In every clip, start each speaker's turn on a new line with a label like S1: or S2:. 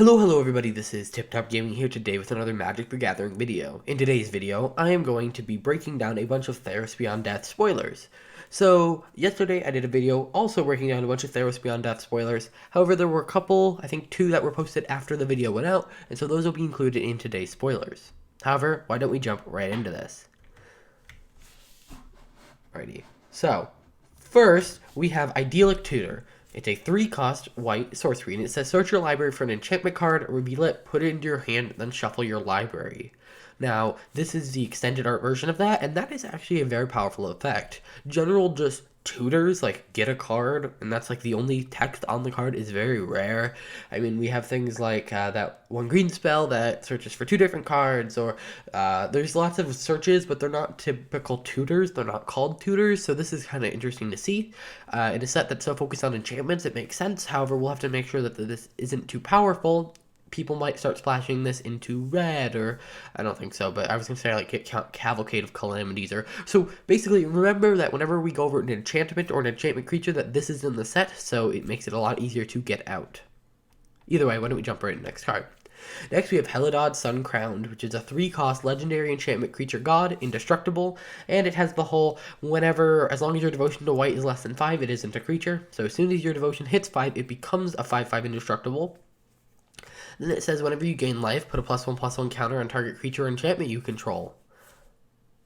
S1: Hello everybody, this is Tip Top Gaming here today with another Magic the Gathering video. In today's video, I am going to be breaking down a bunch of Theros Beyond Death spoilers. So, yesterday I did a video also breaking down a bunch of Theros Beyond Death spoilers. However, there were a couple, I think 2 that were posted after the video went out, and so those will be included in today's spoilers. However, why don't we jump right into this? Alrighty. So, first, we have Idealic Tudor. It's a 3-cost white sorcery, and it says search your library for an enchantment card, reveal it, put it into your hand, then shuffle your library. Now, this is the extended art version of that, and that is actually a very powerful effect. General just tutors, like, get a card, and that's like the only text on the card is very rare. I mean, we have things like that one green spell that searches for 2 different cards, or there's lots of searches, but they're not typical tutors. They're not called tutors, so this is kind of interesting to see. In a set that's so focused on enchantments, it makes sense. However, we'll have to make sure that this isn't too powerful. People might start splashing this into red, or I don't think so, but I was going to say like Cavalcade of Calamities. So basically, remember that whenever we go over an enchantment or an enchantment creature, that this is in the set, so it makes it a lot easier to get out. Either way, why don't we jump right to the next card. Next, we have Heladod's Uncrowned, which is a 3-cost legendary enchantment creature god, indestructible, and it has the whole whenever, as long as your devotion to white is less than 5, it isn't a creature. So as soon as your devotion hits 5, it becomes a 5/5 indestructible. Then it says whenever you gain life, put a +1/+1 counter on target creature or enchantment you control.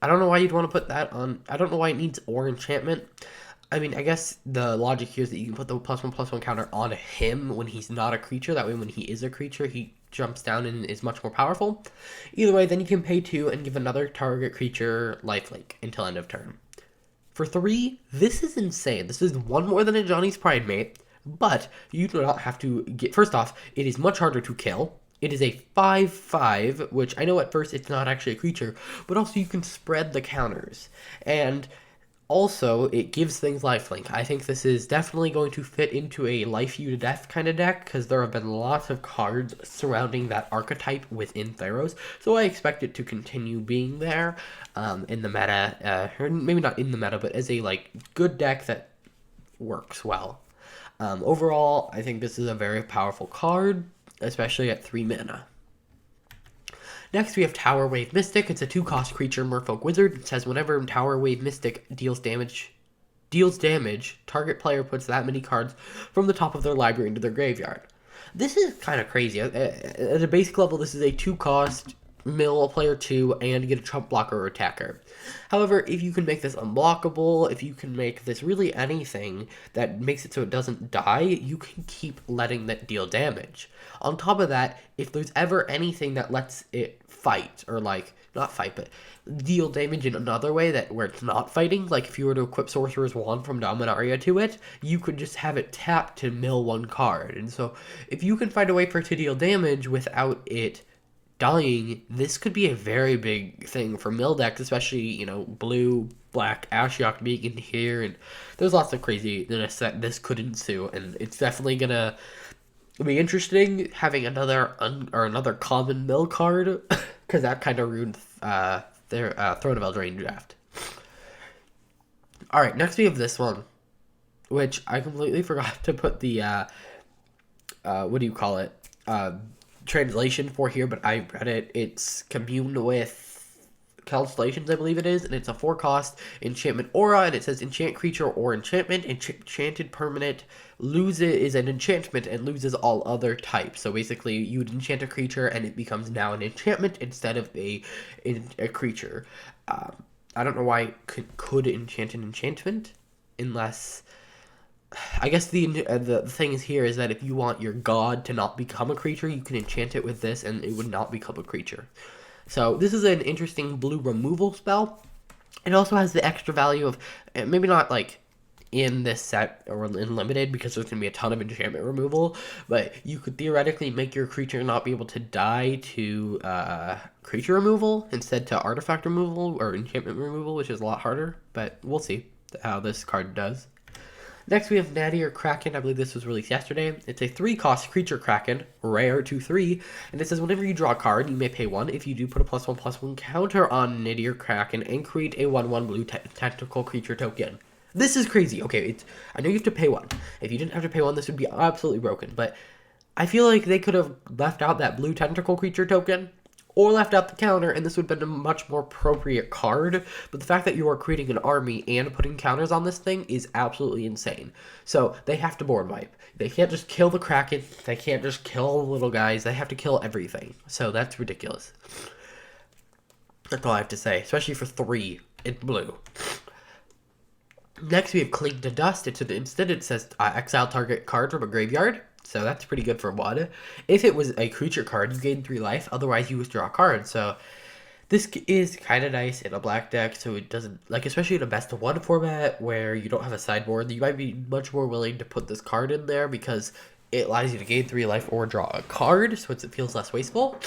S1: I don't know why you'd want to put that on. I don't know why it needs or enchantment. I mean, I guess the logic here is that you can put the +1/+1 counter on him when he's not a creature. That way when he is a creature, he jumps down and is much more powerful. Either way, then you can pay 2 and give another target creature lifelink until end of turn. For 3, this is insane. This is 1 more than a Johnny's Pridemate. But you do not have to get... First off, it is much harder to kill. It is a 5/5, which I know at first it's not actually a creature, but also you can spread the counters. And also, it gives things lifelink. I think this is definitely going to fit into a life you to death kind of deck, because there have been lots of cards surrounding that archetype within Theros, so I expect it to continue being there in the meta, or maybe not in the meta, but as a good deck that works well. Overall, I think this is a very powerful card, especially at 3 mana. Next, we have Tower Wave Mystic. It's a 2-cost creature, Merfolk Wizard. It says whenever Tower Wave Mystic deals damage, target player puts that many cards from the top of their library into their graveyard. This is kind of crazy. At a basic level, this is a 2-cost mill player 2 and get a trump blocker or attacker. However, if you can make this unblockable, if you can make this really anything that makes it so it doesn't die, you can keep letting that deal damage. On top of that, if there's ever anything that lets it fight, or not fight, but deal damage in another way where it's not fighting, like if you were to equip Sorcerer's Wand from Dominaria to it, you could just have it tapped to mill 1 card. And so, if you can find a way for it to deal damage without it dying, this could be a very big thing for mill decks, especially, blue, black, Ashiok being in here, and there's lots of craziness that this could ensue, and it's definitely gonna be interesting having another common mill card, because that kind of ruined their Throne of Eldraine draft. Alright, next we have this one, which I completely forgot to put the, what do you call it, translation for here, but I read it. It's Communed with Constellations, I believe it is, and it's a 4-cost enchantment aura, and it says enchant creature or enchantment. Enchanted permanent is an enchantment and loses all other types. So basically, you'd enchant a creature and it becomes now an enchantment instead of a creature. I don't know why it could enchant an enchantment, unless... I guess the thing is here is that if you want your god to not become a creature, you can enchant it with this, and it would not become a creature. So this is an interesting blue removal spell. It also has the extra value of, maybe not in this set or in limited, because there's going to be a ton of enchantment removal, but you could theoretically make your creature not be able to die to creature removal instead to artifact removal or enchantment removal, which is a lot harder, but we'll see how this card does. Next, we have Maddie or Kraken. I believe this was released yesterday. It's a 3-cost creature Kraken, rare 2/3, and it says whenever you draw a card, you may pay 1. If you do, put a +1/+1 counter on Maddie or Kraken and create a 1/1 blue tactical creature token. This is crazy. Okay, I know you have to pay 1. If you didn't have to pay 1, this would be absolutely broken, but I feel like they could have left out that blue tentacle creature token, or left out the counter, and this would have been a much more appropriate card. But the fact that you are creating an army and putting counters on this thing is absolutely insane. So they have to board wipe. They can't just kill the Kraken. They can't just kill the little guys. They have to kill everything. So that's ridiculous. That's all I have to say, especially for 3 in blue. Next, we have Cling to Dust. Instead, it says exile target card from a graveyard. So that's pretty good for 1. If it was a creature card, you gain 3 life. Otherwise, you withdraw a card. So this is kind of nice in a black deck. So it doesn't, like, especially in a best of 1 format where you don't have a sideboard, you might be much more willing to put this card in there because it allows you to gain 3 life or draw a card. So it feels less wasteful.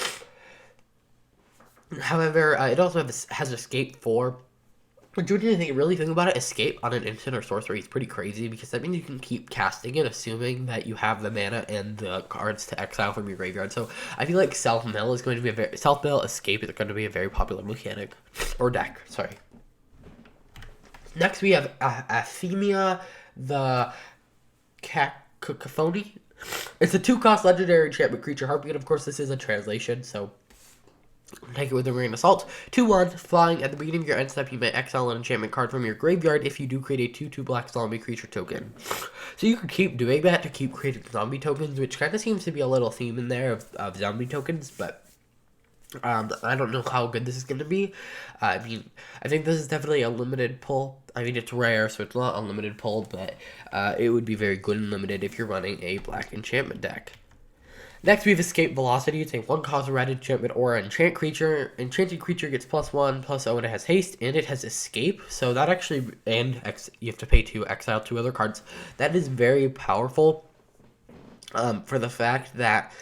S1: However, it also has Escape 4. But really think about it, Escape on an instant or sorcery is pretty crazy because that means you can keep casting it, assuming that you have the mana and the cards to exile from your graveyard. So I feel like Self-Mill Escape is going to be a very popular mechanic, or deck, sorry. Next we have Athemia, the Cacophony. It's a 2-cost legendary enchantment creature, Harpy, and of course this is a translation, so take it with a grain of salt. 2/1, flying. At the beginning of your end step, you may exile an enchantment card from your graveyard if you do create a 2/2 black zombie creature token. So you can keep doing that to keep creating zombie tokens, which kind of seems to be a little theme in there of zombie tokens, but I don't know how good this is going to be. I mean, I think this is definitely a limited pull. I mean, it's rare, so it's not unlimited pull, but it would be very good and limited if you're running a black enchantment deck. Next, we have Escape Velocity. It's a 1-cost red enchantment or enchant creature. Enchanted creature gets +1/+0, and it has haste, and it has escape. So that actually, and you have to pay 2, exile 2 other cards. That is very powerful for the fact that,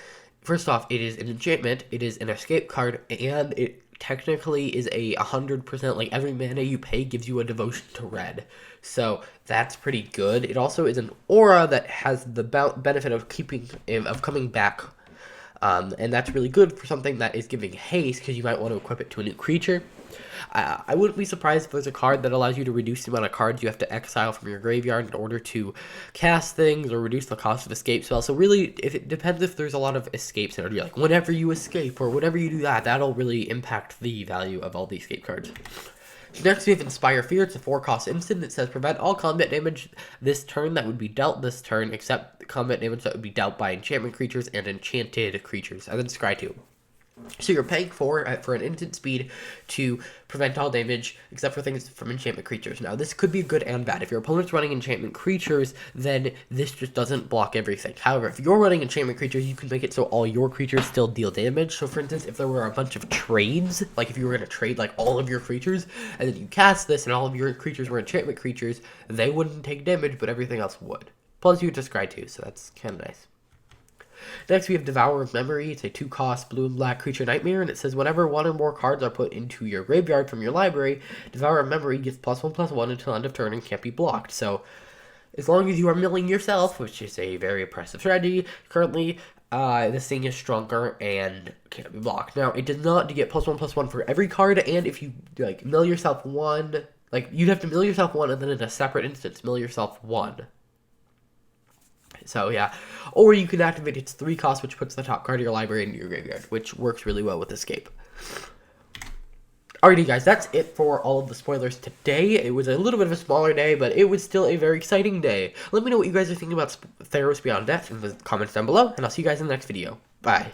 S1: first off, it is an enchantment, it is an escape card, and it technically is a 100%, like every mana you pay gives you a devotion to red. So that's pretty good. It also is an aura that has the benefit of coming back. And that's really good for something that is giving haste because you might want to equip it to a new creature. I wouldn't be surprised if there's a card that allows you to reduce the amount of cards you have to exile from your graveyard in order to cast things or reduce the cost of escape spells. So really, it depends if there's a lot of escapes in it. Like whenever you escape or whenever you do that, that'll really impact the value of all the escape cards. Next we have Inspire Fear. It's a 4-cost instant. It says prevent all combat damage this turn that would be dealt this turn, except the combat damage that would be dealt by enchantment creatures and enchanted creatures, and then Scry 2. So you're paying for an instant speed to prevent all damage, except for things from enchantment creatures. Now, this could be good and bad. If your opponent's running enchantment creatures, then this just doesn't block everything. However, if you're running enchantment creatures, you can make it so all your creatures still deal damage. So, for instance, if there were a bunch of trades, like if you were going to trade like all of your creatures, and then you cast this and all of your creatures were enchantment creatures, they wouldn't take damage, but everything else would. Plus, you would just Scry 2, so that's kind of nice. Next, we have Devourer of Memory. It's a 2-cost blue and black creature nightmare, and it says whenever 1 or more cards are put into your graveyard from your library, Devourer of Memory gets +1/+1 until end of turn and can't be blocked. So, as long as you are milling yourself, which is a very oppressive strategy, currently, this thing is stronger and can't be blocked. Now, it does not get +1/+1 for every card, and if you, like, mill yourself 1, like, you'd have to mill yourself 1, and then in a separate instance, mill yourself 1. So, yeah. Or you can activate its 3 cost, which puts the top card of your library into your graveyard, which works really well with Escape. Alrighty, guys, that's it for all of the spoilers today. It was a little bit of a smaller day, but it was still a very exciting day. Let me know what you guys are thinking about Theros Beyond Death in the comments down below, and I'll see you guys in the next video. Bye.